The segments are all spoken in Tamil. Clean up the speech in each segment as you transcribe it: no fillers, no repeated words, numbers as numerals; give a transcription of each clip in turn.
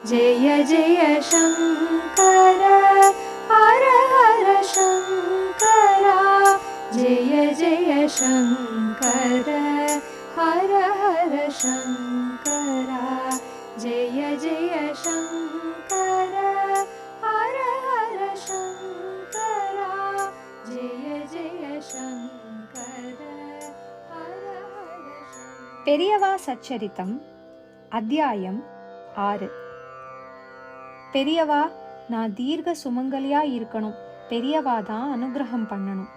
जय जय शंकर हर हर शंकरा जय जय शंकर हर हर शंकरा जय जय शंकर हर हर शंकरा जय जय शंकर हर हर शंकरा। பெரியவா சச்சரித்தம் அத்தியாயம் 6. பெரியவா, நான் தீர்க்க சுமங்கலியா இருக்கணும். பெரியவா தான் அனுகிரகம் பண்ணணும்.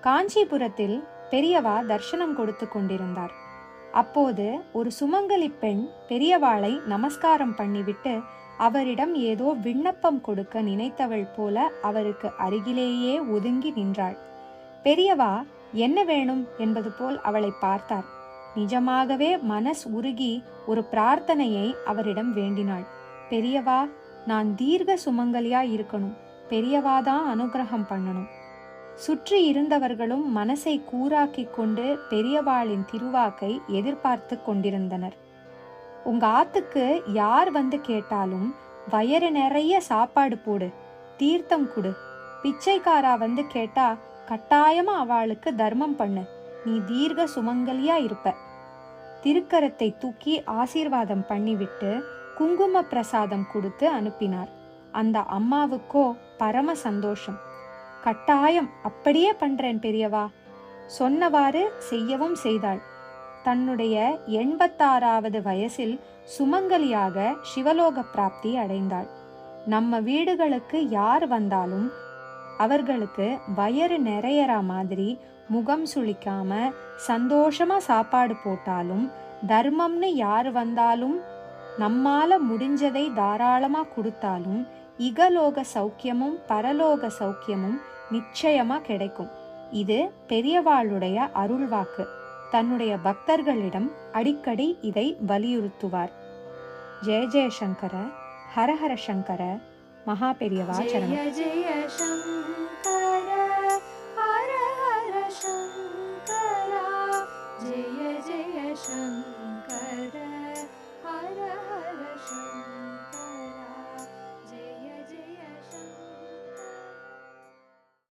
காஞ்சிபுரத்தில் பெரியவா தர்சனம் கொடுத்து கொண்டிருந்தார். அப்போது ஒரு சுமங்கலி பெண் பெரியவாளை நமஸ்காரம் பண்ணிவிட்டு அவரிடம் ஏதோ விண்ணப்பம் கொடுக்க நினைத்தவள் போல அவருக்கு அருகிலேயே ஒதுங்கி நின்றாள். பெரியவா என்ன வேணும் என்பது போல் அவளை பார்த்தார். நிஜமாகவே மனஸ் உருகி ஒரு பிரார்த்தனையை அவரிடம் வேண்டினாள். பெரியவா, நான் தீர்க்க சுமங்கலியா இருக்கணும். பெரியவாதான் அனுகிரகம் பண்ணணும். சுற்றி இருந்தவர்களும் மனசை கூராக்கி கொண்டு பெரியவாளின் திருவாக்கை எதிர்பார்த்து கொண்டிருந்தனர். உங்க ஆத்துக்கு யார் வந்து கேட்டாலும் வயிறு நிறைய சாப்பாடு போடு, தீர்த்தம் கொடு. பிச்சைக்காரா வந்து கேட்டா கட்டாயமா அவளுக்கு தர்மம் பண்ணு. நீ தீர்க்க சுமங்கலியா இருப்ப. திருக்கரத்தை தூக்கி ஆசீர்வாதம் பண்ணிவிட்டு குங்கும பிரசாதம் கொடுத்து அனுப்பினார். அந்த அம்மாவுக்கோ பரம சந்தோஷம். கட்டாயம் அப்படியே பண்றேன் பெரியவா. சொன்னவாறு செய்யவும் செய்தாள். தன்னுடைய 86வது வயசில் சுமங்கலியாக சிவலோக பிராப்தி அடைந்தாள். நம்ம வீடுகளுக்கு யார் வந்தாலும் அவர்களுக்கு வயிறு நிறையற மாதிரி முகம் சுளிக்காம சந்தோஷமா சாப்பாடு போட்டாலும், தர்மம்னு யார் வந்தாலும் நம்மால முடிஞ்சதை தாராளமா கொடுத்தாலும் இகலோக சௌக்கியமும் பரலோக சௌக்கியமும் நிச்சயமா கிடைக்கும். இது பெரியவாளுடைய அருள்வாக்கு. தன்னுடைய பக்தர்களிடம் அடிக்கடி இதை வலியுறுத்துவார். ஜெய ஜெயசங்கர ஹரஹர சங்கர மகா பெரியவா சரணம். जय जय शंकर हर हर शंकर